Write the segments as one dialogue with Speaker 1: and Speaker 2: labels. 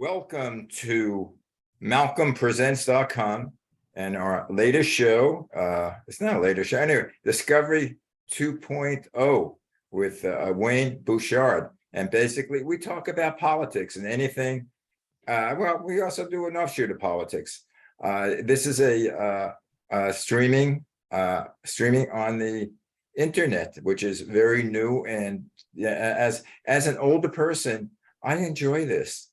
Speaker 1: Welcome to MalcolmPresents.com and our latest show. It's not a latest show, anyway, Discovery 2.0 with Wayne Bouchard. And basically, we talk about politics and anything. Well, we also do an offshoot of politics. This is a streaming on the internet, which is very new. And as an older person, I enjoy this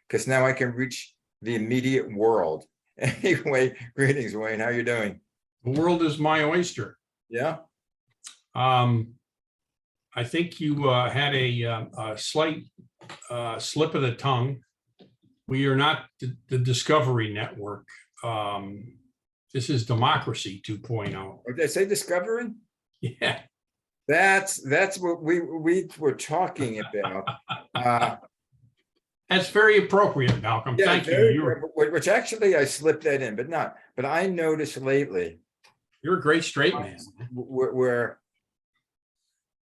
Speaker 1: because now I can reach the immediate world. Anyway, greetings, Wayne. How are you doing?
Speaker 2: The world is my oyster.
Speaker 1: Yeah.
Speaker 2: I think you had a slight slip of the tongue. We are not the Discovery Network. This is Democracy 2.0.
Speaker 1: Did I say Discovery?
Speaker 2: Yeah.
Speaker 1: That's what we were talking about.
Speaker 2: That's very appropriate, Malcolm.
Speaker 1: Yeah,
Speaker 2: Thank you.
Speaker 1: Which actually I slipped that in, but not. But I noticed lately.
Speaker 2: You're a great straight man.
Speaker 1: Where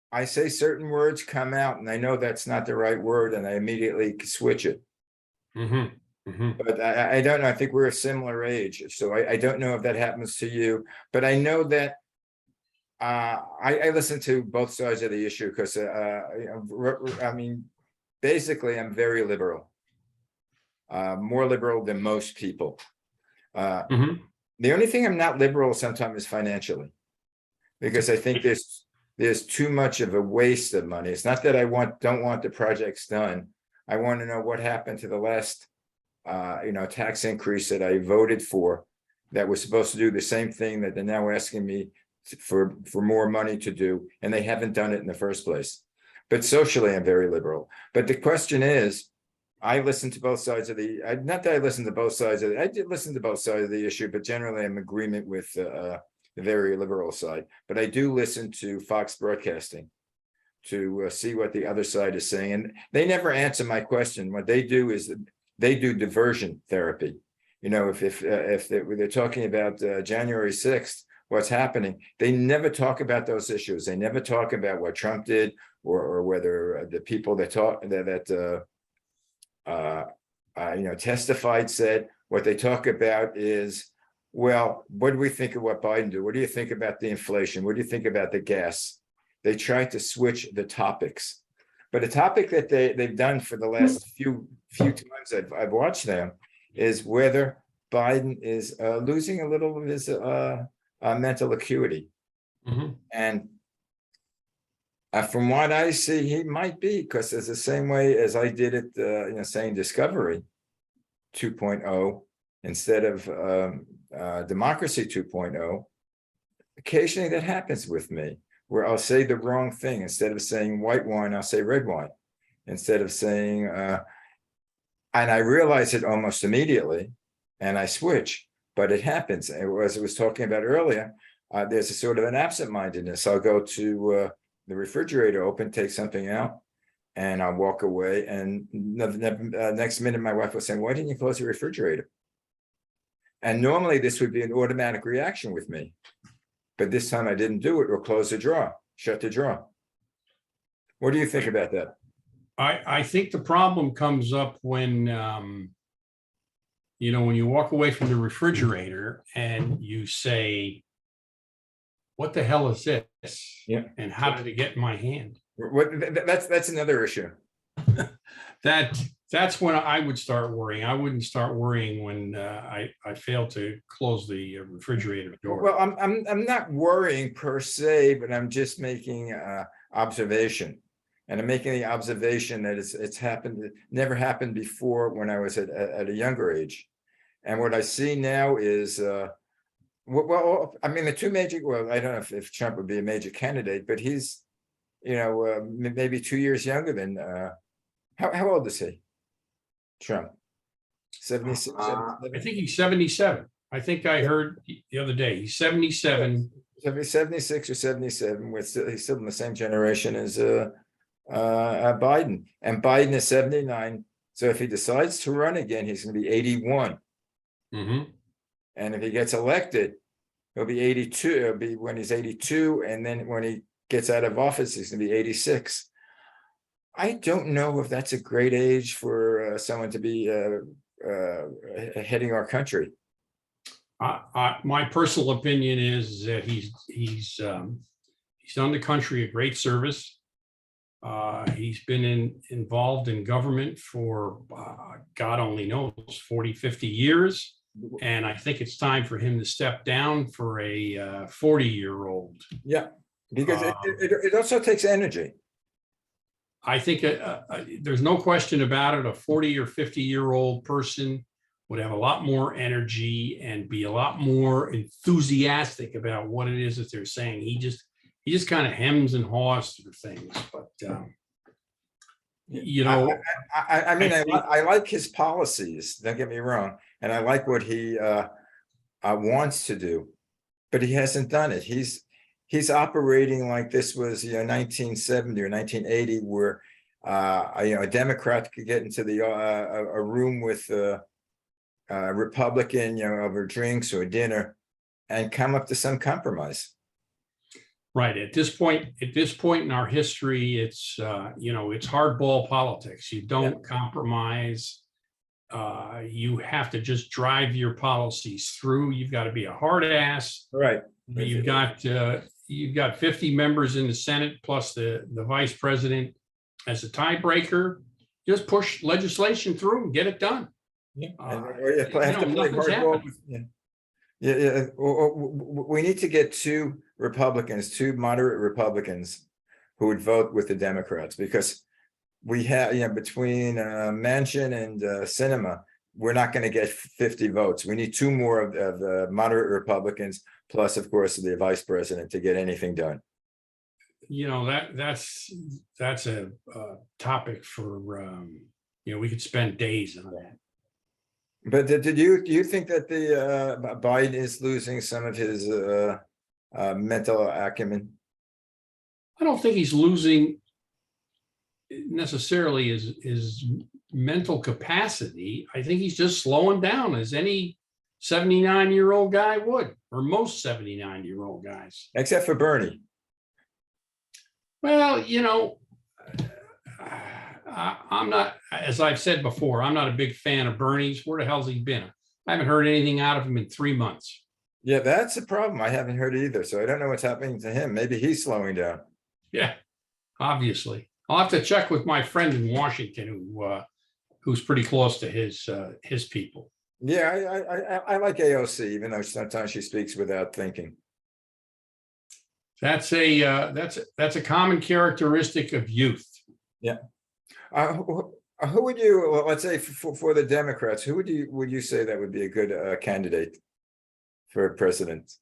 Speaker 1: I say certain words come out, and I know that's not the right word, and I immediately switch it.
Speaker 2: Mm-hmm. Mm-hmm.
Speaker 1: But I don't know. I think we're a similar age, so I don't know if that happens to you. But I know that I listen to both sides of the issue because I mean, basically, I'm very liberal, more liberal than most people.
Speaker 2: Mm-hmm.
Speaker 1: The only thing I'm not liberal sometimes is financially, because I think there's too much of a waste of money. It's not that I don't want the projects done. I want to know what happened to the last, tax increase that I voted for, that was supposed to do the same thing that they're now asking me for more money to do, and they haven't done it in the first place. But socially, I'm very liberal. But the question is, I listen to both sides of not that I listen to both sides of I did listen to both sides of the issue, but generally I'm in agreement with the very liberal side. But I do listen to Fox Broadcasting to see what the other side is saying. And they never answer my question. What they do is they do diversion therapy. If they're talking about January 6th, what's happening, they never talk about those issues. They never talk about what Trump did, or whether the people that testified said. What they talk about is, well, what do we think of what Biden did? What do you think about the inflation? What do you think about the gas? They try to switch the topics, but a topic that they've done for the last few times I've watched them is whether Biden is losing a little of his mental acuity.
Speaker 2: Mm-hmm.
Speaker 1: And from what I see, he might be, because it's the same way as I did it, saying Discovery 2.0 instead of Democracy 2.0. Occasionally that happens with me, where I'll say the wrong thing. Instead of saying white wine, I'll say red wine. Instead of saying, and I realize it almost immediately, and I switch. But it happens. As I was talking about earlier, there's a sort of an absent-mindedness. I'll go to the refrigerator open, take something out, and I'll walk away. And next minute, my wife was saying, "Why didn't you close the refrigerator?" And normally this would be an automatic reaction with me. But this time I didn't do it, or close the drawer, shut the drawer. What do you think about that?
Speaker 2: I think the problem comes up when, when you walk away from the refrigerator and you say, what the hell is this?
Speaker 1: Yeah.
Speaker 2: And how did it get in my hand?
Speaker 1: That's another issue.
Speaker 2: That's when I would start worrying. I wouldn't start worrying when I failed to close the refrigerator door.
Speaker 1: Well, I'm not worrying per se, but I'm just making observation. And I'm making the observation that it's happened, it never happened before when I was at a younger age. And what I see now is, well, I mean, the two major, well, I don't know if Trump would be a major candidate, but he's, maybe 2 years younger than, how old is he? Trump? 76?
Speaker 2: I think he's 77. I think I heard the other day, he's 77.
Speaker 1: 76 or 77, he's still in the same generation as Biden, and Biden is 79. So if he decides to run again, he's going to be 81.
Speaker 2: Mm-hmm.
Speaker 1: And if he gets elected, he'll be 82. It'll be when he's 82, and then when he gets out of office, he's going to be 86. I don't know if that's a great age for someone to be heading our country.
Speaker 2: My personal opinion is that he's done the country a great service. He's been involved in government for God only knows 40, 50 years. And I think it's time for him to step down for a 40-year-old.
Speaker 1: Yeah, because it also takes energy.
Speaker 2: I think there's no question about it. A 40 or 50-year-old person would have a lot more energy and be a lot more enthusiastic about what it is that they're saying. He just kind of hems and haws through things. But you know,
Speaker 1: I mean, I like his policies. Don't get me wrong, and I like what he wants to do, but he hasn't done it. He's operating like this was 1970 or 1980, where a Democrat could get into a room with a Republican, over drinks or dinner, and come up to some compromise.
Speaker 2: Right. At this point in our history, it's it's hardball politics. You don't compromise. You have to just drive your policies through. You've got to be a hard ass.
Speaker 1: Right.
Speaker 2: You've got 50 members in the Senate plus the vice president as a tiebreaker. Just push legislation through and get it done.
Speaker 1: Yeah. We need to get two moderate Republicans who would vote with the Democrats, because we have, between Manchin and Sinema, we're not going to get 50 votes. We need two more of the moderate Republicans, plus, of course, the vice president, to get anything done.
Speaker 2: That's a topic for we could spend days on that.
Speaker 1: But do you think that the Biden is losing some of his mental acumen?
Speaker 2: I don't think he's losing necessarily his mental capacity. I think he's just slowing down, as any 79-year-old guy would, or most 79-year-old guys.
Speaker 1: Except for Bernie.
Speaker 2: Well, I'm not, as I've said before, I'm not a big fan of Bernie's. Where the hell's he been? I haven't heard anything out of him in 3 months.
Speaker 1: Yeah, that's the problem. I haven't heard either. So I don't know what's happening to him. Maybe he's slowing down.
Speaker 2: Yeah, obviously. I'll have to check with my friend in Washington who's pretty close to his people.
Speaker 1: Yeah, I like AOC, even though sometimes she speaks without thinking.
Speaker 2: That's a common characteristic of youth.
Speaker 1: Yeah. Who would you, let's say for the Democrats, who would you say that would be a good candidate for president?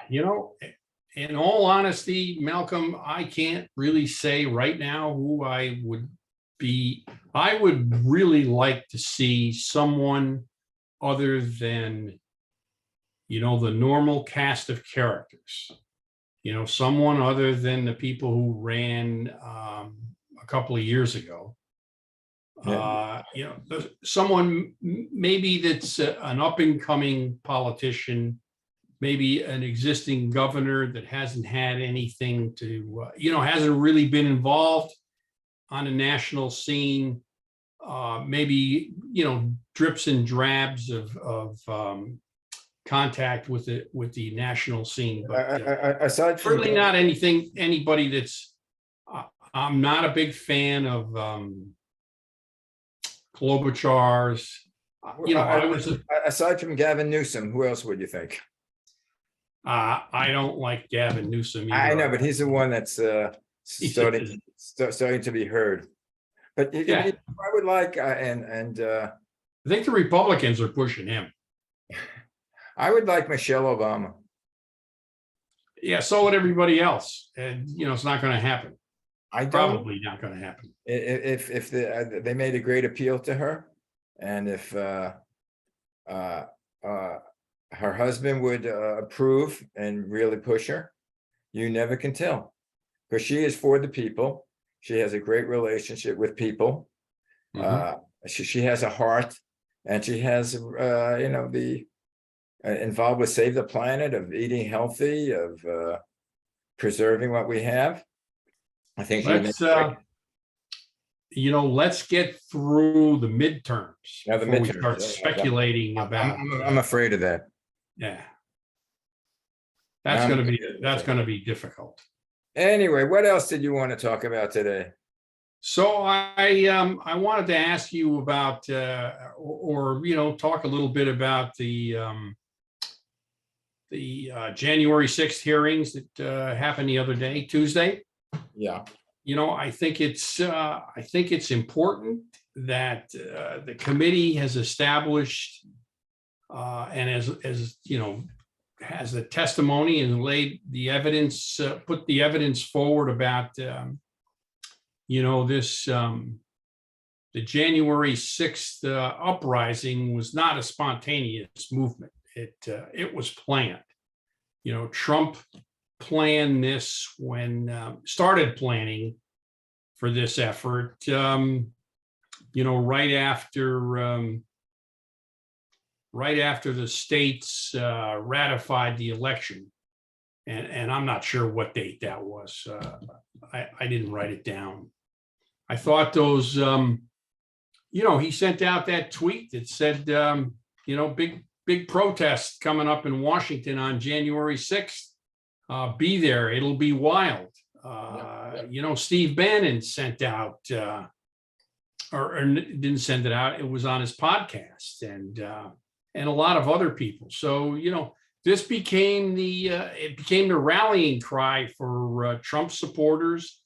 Speaker 2: In all honesty, Malcolm, I can't really say right now who I would be. I would really like to see someone other than, the normal cast of characters. Someone other than the people who ran a couple of years ago. Yeah. Someone maybe that's an up and coming politician, maybe an existing governor that hasn't had anything to, hasn't really been involved on a national scene. Maybe, drips and drabs of contact with the national scene, but
Speaker 1: aside from
Speaker 2: certainly not anybody that's. I'm not a big fan of Klobuchar's.
Speaker 1: Aside from Gavin Newsom, who else would you think?
Speaker 2: I don't like Gavin Newsom either.
Speaker 1: I know, but he's the one that's starting to be heard. But I would like I
Speaker 2: think the Republicans are pushing him.
Speaker 1: I would like Michelle Obama.
Speaker 2: Yeah, so would everybody else, and it's not going to happen. Probably not going to happen.
Speaker 1: If they made a great appeal to her, and if her husband would approve and really push her, you never can tell, because she is for the people. She has a great relationship with people. Mm-hmm. She has a heart, and she has the involved with Save the Planet, of eating healthy, of preserving what we have. I think
Speaker 2: let's get through the midterms
Speaker 1: Yeah, the
Speaker 2: before we
Speaker 1: midterms,
Speaker 2: start
Speaker 1: yeah,
Speaker 2: speculating about.
Speaker 1: I'm afraid of that.
Speaker 2: Yeah. That's
Speaker 1: I'm-
Speaker 2: going to be difficult.
Speaker 1: Anyway, what else did you want to talk about today?
Speaker 2: So I wanted to ask you about, talk a little bit about the January 6th hearings that happened the other day, Tuesday.
Speaker 1: Yeah.
Speaker 2: I think it's important that the committee has established and has the testimony and laid the evidence, put the evidence forward about this the January 6th uprising was not a spontaneous movement. It was planned. Trump planned this when started planning for this effort, right after the states ratified the election. And I'm not sure what date that was. I didn't write it down. I thought those, he sent out that tweet that said, big protest coming up in Washington on January 6th. Be there. It'll be wild. Steve Bannon sent out, or didn't send it out. It was on his podcast, and a lot of other people. So, this became the rallying cry for Trump supporters,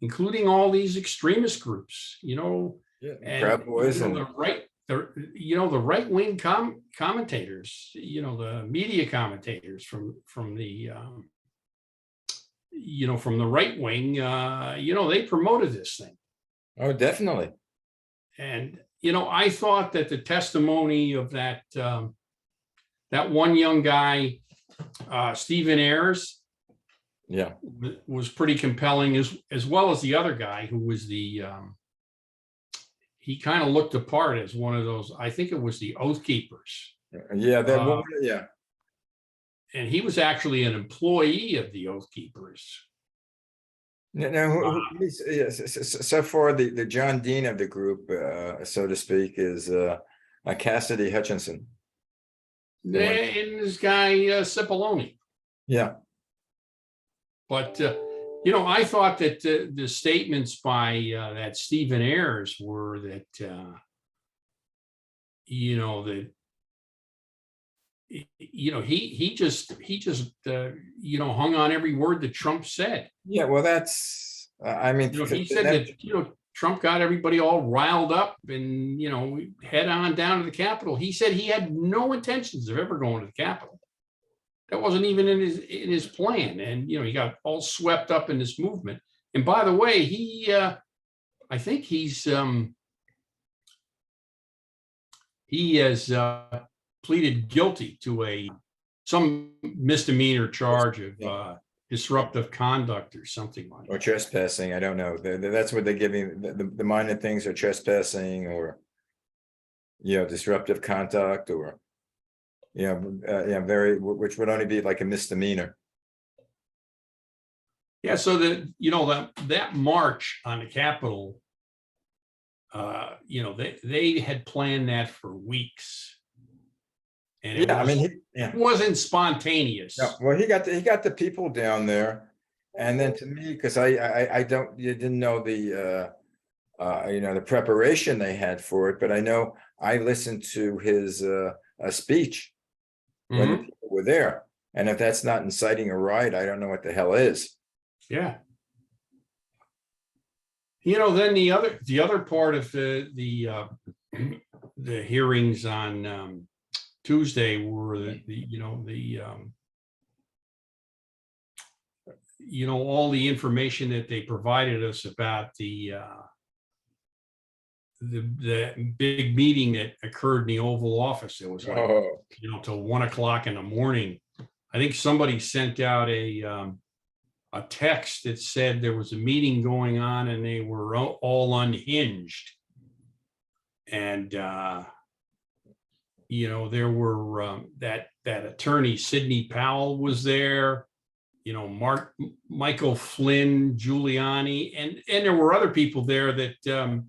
Speaker 2: including all these extremist groups.
Speaker 1: Proud Boys and
Speaker 2: the right-wing commentators, the media commentators from the right wing, they promoted this thing.
Speaker 1: Oh, definitely.
Speaker 2: And I thought that the testimony of that one young guy, Stephen Ayers, was pretty compelling, as well as the other guy who was he kind of looked apart as one of those. I think it was the Oath Keepers.
Speaker 1: Yeah.
Speaker 2: And he was actually an employee of the Oath Keepers.
Speaker 1: Now, so far the John Dean of the group, so to speak, is Cassidy Hutchinson.
Speaker 2: And this guy Cipollone.
Speaker 1: Yeah.
Speaker 2: But I thought that the statements by that Stephen Ayers were that that he just hung on every word that Trump said.
Speaker 1: Yeah, well, that's
Speaker 2: he said that Trump got everybody all riled up and head on down to the Capitol. He said he had no intentions of ever going to the Capitol. That wasn't even in his plan, and he got all swept up in this movement. And by the way, I think he has pleaded guilty to some misdemeanor charge of disruptive conduct or something like that.
Speaker 1: Or trespassing. I don't know. That's what they're giving. The minor things are trespassing or disruptive conduct or which would only be like a misdemeanor.
Speaker 2: Yeah, so that march on the Capitol, they had planned that for weeks. And it wasn't spontaneous.
Speaker 1: No, well, he got the people down there, and then to me, because you didn't know the the preparation they had for it, but I know I listened to his speech when the people were there, and if that's not inciting a riot, I don't know what the hell is.
Speaker 2: Yeah. Then the other part of the hearings on Tuesday were all the information that they provided us about the big meeting that occurred in the Oval Office. It was till 1 o'clock in the morning. I think somebody sent out a text that said there was a meeting going on and they were all unhinged. And there were that attorney Sidney Powell was there. Michael Flynn, Giuliani, and there were other people there that, that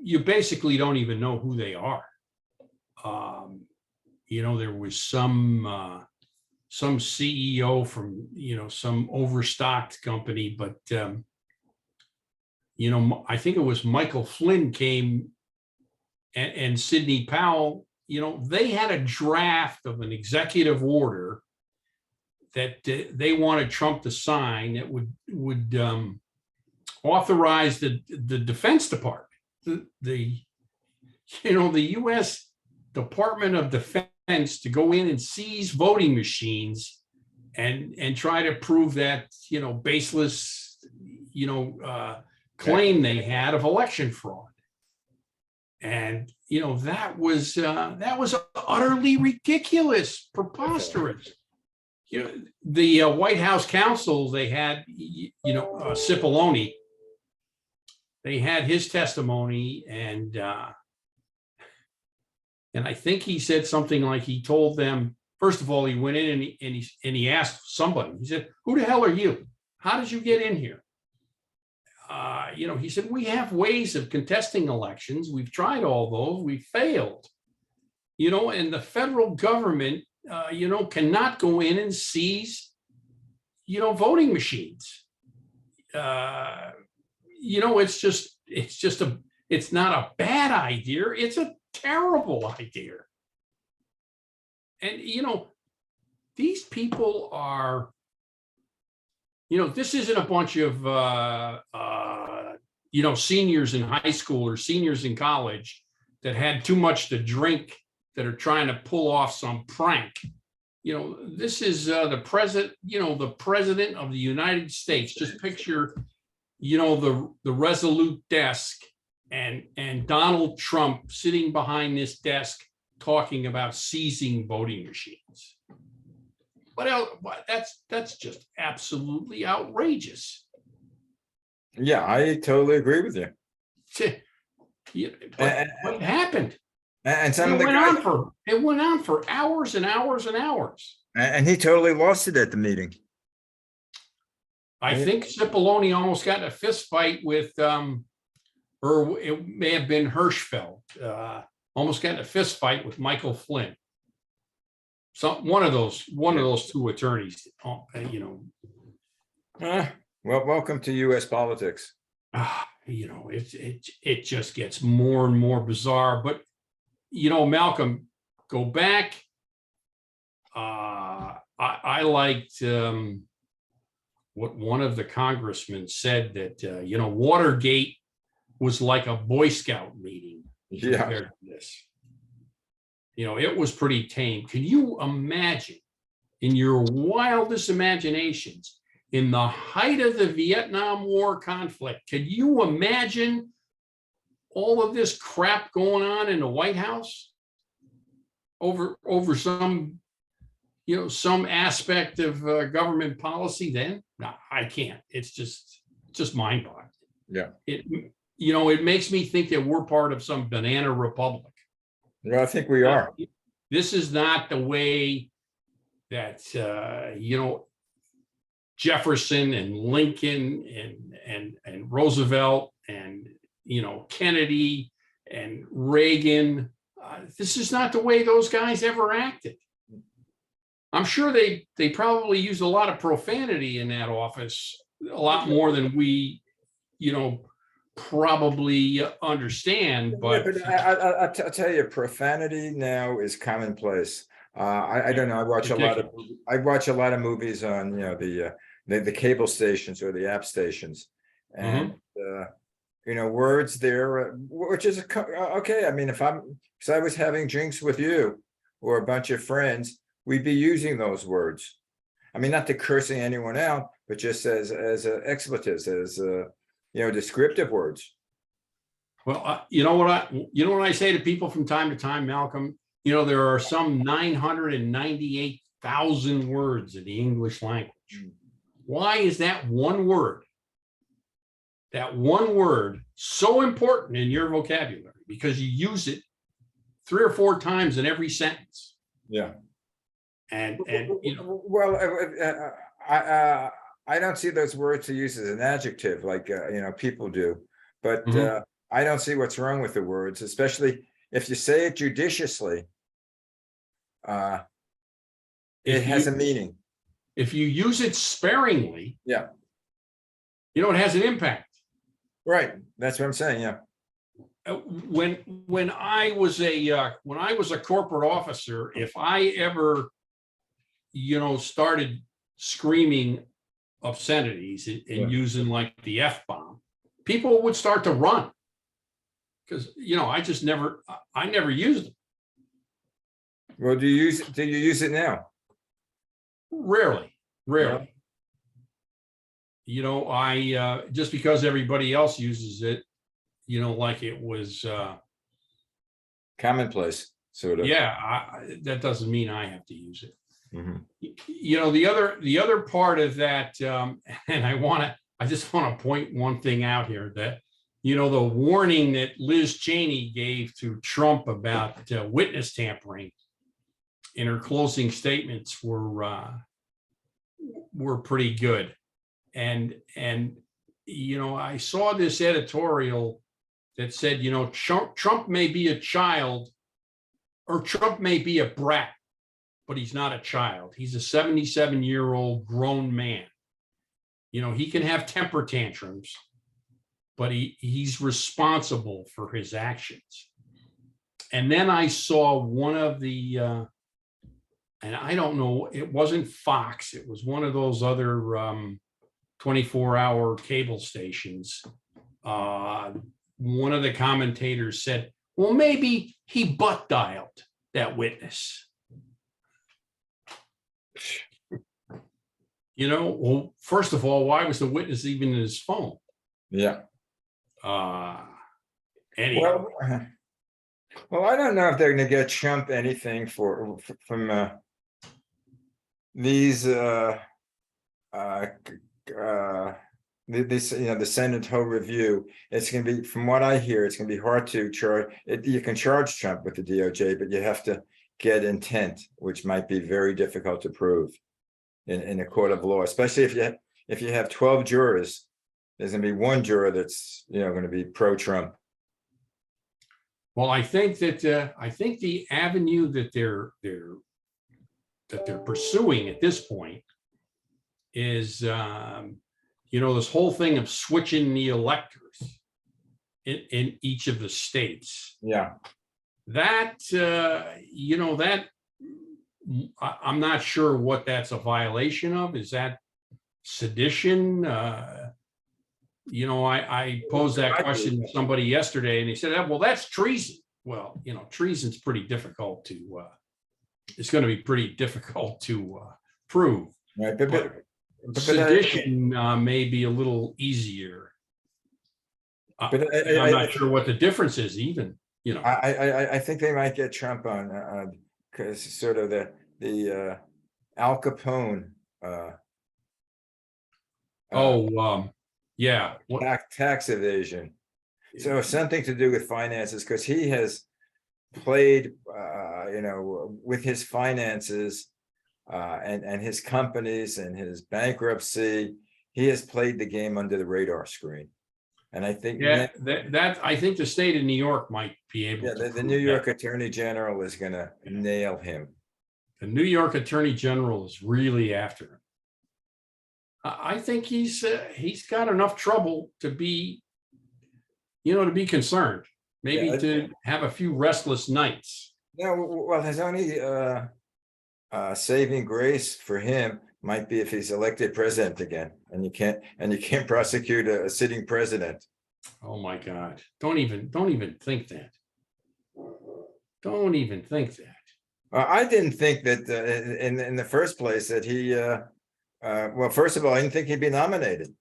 Speaker 2: you basically don't even know who they are. There was some CEO from, some overstocked company, but, I think it was Michael Flynn came and Sidney Powell, they had a draft of an executive order that they wanted Trump to sign that would authorize the Defense Department, the U.S. Department of Defense to go in and seize voting machines and try to prove that baseless claim they had of election fraud. And that was utterly ridiculous, preposterous. The White House counsel, they had Cipollone. They had his testimony, and I think he said something like, he told them, first of all, he went in and he asked somebody. He said, "Who the hell are you? How did you get in here?" He said, "We have ways of contesting elections. We've tried all those. We failed. And the federal government, cannot go in and seize, voting machines. It's not a bad idea. It's a terrible idea." And, these people are, this isn't a bunch of, seniors in high school or seniors in college that had too much to drink that are trying to pull off some prank. This is the president, the president of the United States. Just picture, the Resolute desk and Donald Trump sitting behind this desk talking about seizing voting machines. That's just absolutely outrageous.
Speaker 1: Yeah, I totally agree with you.
Speaker 2: What happened?
Speaker 1: And some
Speaker 2: It
Speaker 1: of the
Speaker 2: went
Speaker 1: guys,
Speaker 2: on for hours and hours and hours.
Speaker 1: and he totally lost it at the meeting.
Speaker 2: I think Cipollone almost got in a fist fight with, or it may have been Hirschfeld, almost got in a fist fight with Michael Flynn. One of those two attorneys,
Speaker 1: Well, welcome to U.S. politics.
Speaker 2: It just gets more and more bizarre. But Malcolm, go back. I liked what one of the congressmen said, that Watergate was like a Boy Scout meeting compared to this. It was pretty tame. Can you imagine, in your wildest imaginations, in the height of the Vietnam War conflict, can you imagine all of this crap going on in the White House over some some aspect of government policy? Then no, I can't. It's just mind-boggling.
Speaker 1: Yeah.
Speaker 2: It makes me think that we're part of some banana republic.
Speaker 1: Well, I think we are.
Speaker 2: This is not the way that Jefferson and Lincoln and Roosevelt and Kennedy and Reagan. This is not the way those guys ever acted. I'm sure they probably used a lot of profanity in that office, a lot more than we, probably understand. But
Speaker 1: I'll tell you, profanity now is commonplace. I don't know. I watch a lot of movies on the cable stations or the app stations, and words there, which is okay. I mean, if I was having drinks with you or a bunch of friends, we'd be using those words. I mean, not to cursing anyone out, but just as expletives, as descriptive words.
Speaker 2: Well, you know what I say to people from time to time, Malcolm. There are some 998,000 words in the English language. Why is that one word so important in your vocabulary? Because you use it 3 or 4 times in every sentence.
Speaker 1: Yeah.
Speaker 2: And you know,
Speaker 1: Well, I don't see those words to use as an adjective like, people do. But
Speaker 2: Mhm.
Speaker 1: I don't see what's wrong with the words, especially if you say it judiciously. Uh, it
Speaker 2: if
Speaker 1: has a
Speaker 2: you
Speaker 1: meaning.
Speaker 2: if you use it sparingly,
Speaker 1: Yeah,
Speaker 2: it has an impact.
Speaker 1: right. That's what I'm saying. Yeah.
Speaker 2: When I was a corporate officer, if I ever started screaming obscenities and
Speaker 1: Yeah.
Speaker 2: using like the F-bomb, people would start to run because I never used it.
Speaker 1: Well, do you use it now?
Speaker 2: Rarely.
Speaker 1: Well,
Speaker 2: I just because everybody else uses it, like it was
Speaker 1: commonplace, sort of.
Speaker 2: that doesn't mean I have to use it.
Speaker 1: Mhm.
Speaker 2: The other part of that, and I just want to point one thing out here, that the warning that Liz Cheney gave to Trump about witness tampering in her closing statements were pretty good. And I saw this editorial that said, Trump may be a child, or Trump may be a brat, but he's not a child. He's a 77-year-old grown man. He can have temper tantrums, but he's responsible for his actions. And then I saw one of the, and I don't know, it wasn't Fox, it was one of those other 24-hour cable stations. One of the commentators said, well, maybe he butt dialed that witness. Well, first of all, why was the witness even in his phone?
Speaker 1: Yeah.
Speaker 2: Anyhow.
Speaker 1: Well, I don't know if they're going to get Trump anything from these the Senate Hill review. It's going to be, from what I hear, it's going to be hard to charge. You can charge Trump with the DOJ, but you have to get intent, which might be very difficult to prove in a court of law, especially if you have 12 jurors. There's going to be one juror that's going to be pro-Trump.
Speaker 2: Well, I think the avenue that they're pursuing at this point is this whole thing of switching the electors in each of the states.
Speaker 1: Yeah.
Speaker 2: That I'm not sure what that's a violation of. Is that sedition? I posed that question to somebody yesterday, and he said, well, that's treason. Well, treason's pretty difficult to, it's going to be pretty difficult to prove.
Speaker 1: Right,
Speaker 2: but sedition may be a little easier.
Speaker 1: But
Speaker 2: I'm not sure what the difference is even,
Speaker 1: I think they might get Trump on because sort of the Al Capone
Speaker 2: yeah,
Speaker 1: tax evasion. So something to do with finances, because he has played with his finances and his companies and his bankruptcy. He has played the game under the radar screen. And I think
Speaker 2: I think the state of New York might be able to.
Speaker 1: The New York Attorney General is going to nail him.
Speaker 2: The New York Attorney General is really after him. I think he's got enough trouble to be, to be concerned, maybe to have a few restless nights.
Speaker 1: No, well, his only saving grace for him might be if he's elected president again, and you can't prosecute a sitting president.
Speaker 2: Oh my God! Don't even think that. Don't even think that.
Speaker 1: I didn't think that in the first place that he. Well, first of all, I didn't think he'd be nominated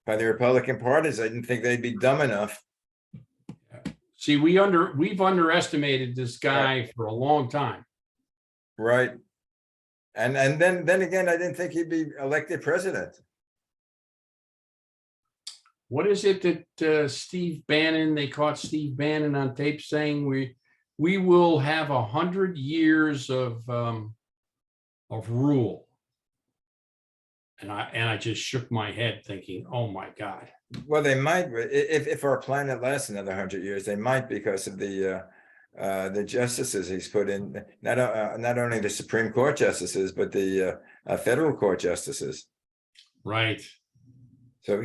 Speaker 1: by the Republican parties. I didn't think they'd be dumb enough.
Speaker 2: See, we've underestimated this guy for a long time.
Speaker 1: Right. And then again, I didn't think he'd be elected president.
Speaker 2: What is it that Steve Bannon, they caught Steve Bannon on tape saying we will have 100 years of of rule. And I just shook my head thinking, oh my God.
Speaker 1: Well, they might, if our planet lasts another 100 years, they might, because of the justices he's put in, not only the Supreme Court justices, but the federal court justices.
Speaker 2: Right.
Speaker 1: So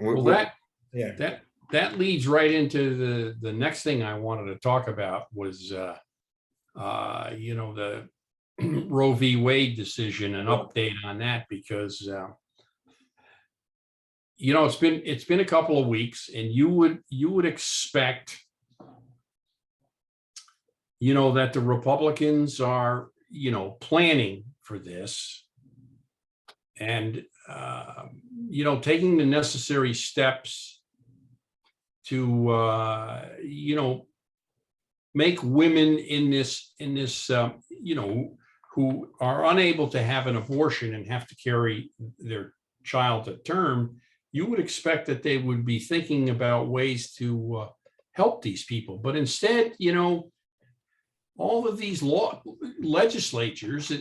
Speaker 2: Well,
Speaker 1: yeah.
Speaker 2: that leads right into the next thing I wanted to talk about was, the Roe v. Wade decision, an update on that, because, it's been a couple of weeks, and you would expect, that the Republicans are, planning for this and, taking the necessary steps to, make women in this, who are unable to have an abortion and have to carry their child to term, you would expect that they would be thinking about ways to help these people. But instead, all of these legislatures,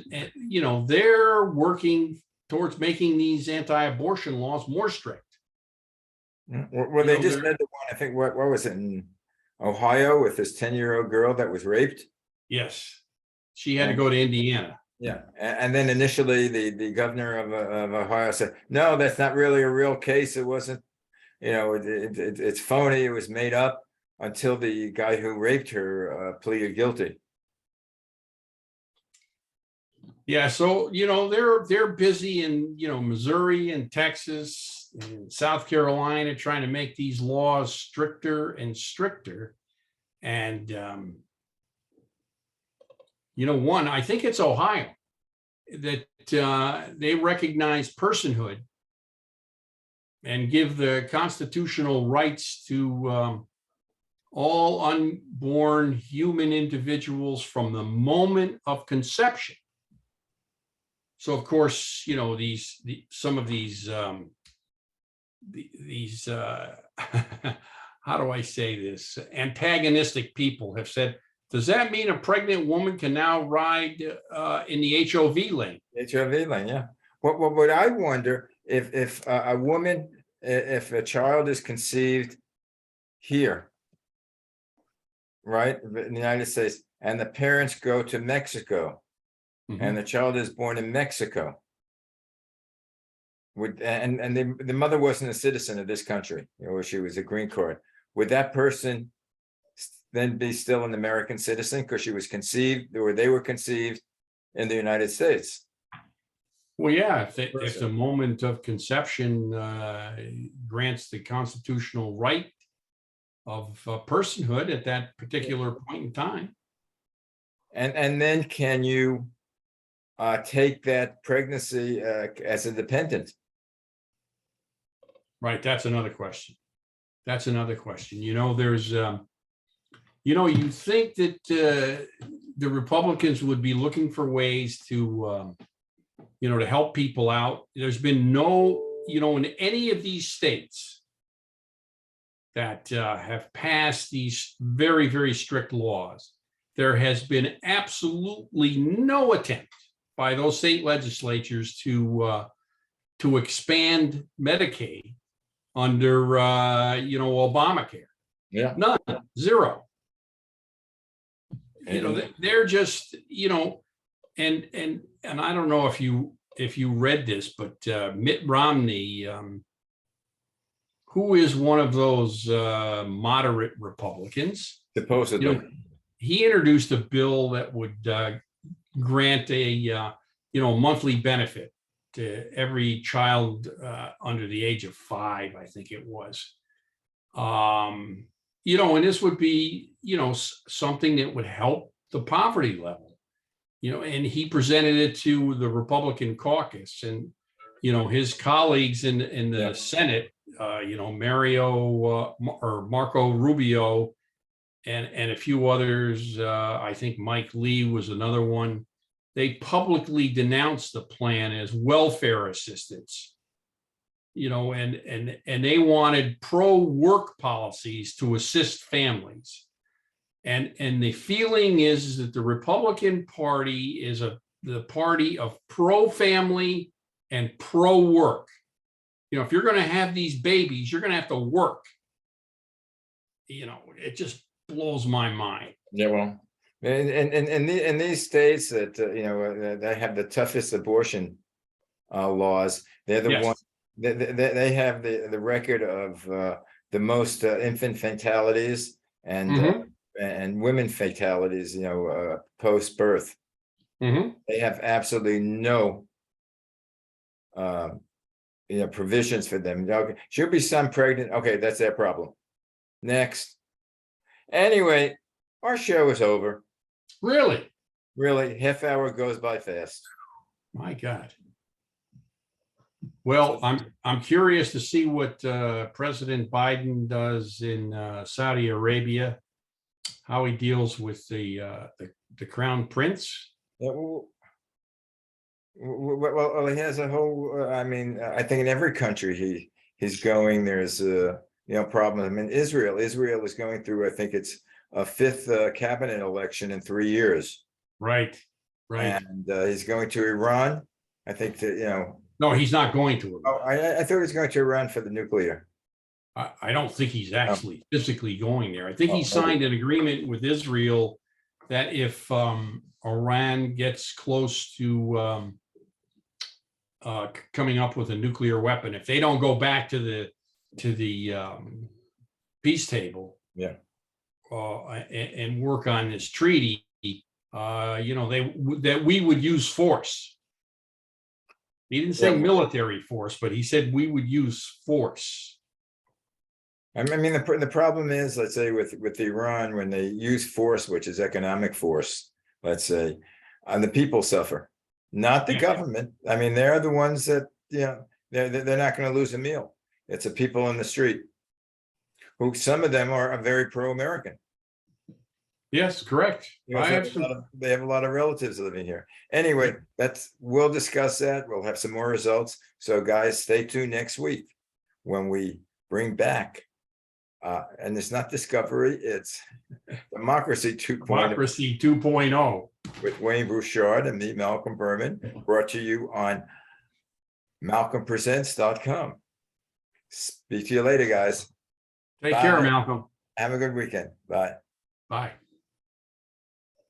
Speaker 2: they're working towards making these anti-abortion laws more strict.
Speaker 1: Well, they just had the one, I think, what was it, in Ohio with this 10-year-old girl that was raped?
Speaker 2: Yes. She had to go to Indiana.
Speaker 1: Yeah, and then initially the governor of Ohio said, no, that's not really a real case. It wasn't, it's phony. It was made up, until the guy who raped her pleaded guilty.
Speaker 2: Yeah, so they're busy in Missouri and Texas and South Carolina trying to make these laws stricter and stricter. And one, I think it's Ohio, that they recognize personhood and give the constitutional rights to all unborn human individuals from the moment of conception. So of course, some of these how do I say this, antagonistic people have said, does that mean a pregnant woman can now ride in the HOV lane?
Speaker 1: HOV lane, yeah. What I wonder, if a woman, if a child is conceived here, right, in the United States, and the parents go to Mexico, and the child is born in Mexico, and the mother wasn't a citizen of this country, or she was a green card, would that person then be still an American citizen because she was conceived, or they were conceived in the United States?
Speaker 2: Well, yeah, if the moment of conception grants the constitutional right of personhood at that particular point in time.
Speaker 1: And then can you take that pregnancy as a dependent?
Speaker 2: Right, that's another question. There's you think that the Republicans would be looking for ways to to help people out. There's been no, in any of these states that have passed these very, very strict laws, there has been absolutely no attempt by those state legislatures to expand Medicaid under Obamacare.
Speaker 1: Yeah,
Speaker 2: none, zero. They're just and I don't know if you read this, but Mitt Romney, who is one of those moderate Republicans,
Speaker 1: supposedly,
Speaker 2: he introduced a bill that would grant a monthly benefit to every child under the age of 5, I think it was. And this would be something that would help the poverty level. And he presented it to the Republican caucus, and his colleagues in the Senate, Marco Rubio and a few others. I think Mike Lee was another one. They publicly denounced the plan as welfare assistance, and they wanted pro-work policies to assist families. And the feeling is that the Republican Party is a the party of pro-family and pro-work. You know, if you're going to have these babies, you're going to have to work. You know, it just blows my mind.
Speaker 1: Yeah, well, in these states that, that have the toughest abortion laws, they're the
Speaker 2: Yes.
Speaker 1: ones, they have the record of the most infant fatalities and women fatalities, post-birth. They have absolutely no provisions for them. Okay, she'll be some pregnant. Okay, that's their problem. Next. Anyway, our show is over.
Speaker 2: Really?
Speaker 1: Really, half hour goes by fast.
Speaker 2: My God. Well, I'm curious to see what President Biden does in Saudi Arabia, how he deals with the crown prince.
Speaker 1: Well, he has a whole. I mean, I think in every country he's going, there's a problem. I mean, Israel is going through. I think it's a fifth cabinet election in 3 years.
Speaker 2: Right.
Speaker 1: And he's going to Iran. I think that
Speaker 2: No, he's not going to.
Speaker 1: Oh, I thought he was going to Iran for the nuclear.
Speaker 2: I don't think he's actually physically going there. I think he signed an agreement with Israel that if Iran gets close to coming up with a nuclear weapon, if they don't go back to the peace table, and work on this treaty, that we would use force. He didn't say military force, but he said we would use force.
Speaker 1: I mean, the problem is, let's say with Iran, when they use force, which is economic force, let's say, and the people suffer, not the government. I mean, they're the ones that, they're not going to lose a meal. It's the people in the street, who some of them are very pro-American.
Speaker 2: Yes, correct.
Speaker 1: They have a lot of relatives living here. Anyway, we'll discuss that. We'll have some more results. So guys, stay tuned next week when we bring back, and it's not Discovery, it's Democracy 2.0.
Speaker 2: Democracy 2.0.
Speaker 1: With Wayne Bouchard and me, Malcolm Berman, brought to you on malcolmpresents.com. Speak to you later, guys.
Speaker 2: Take care, Malcolm.
Speaker 1: Have a good weekend. Bye.
Speaker 2: Bye.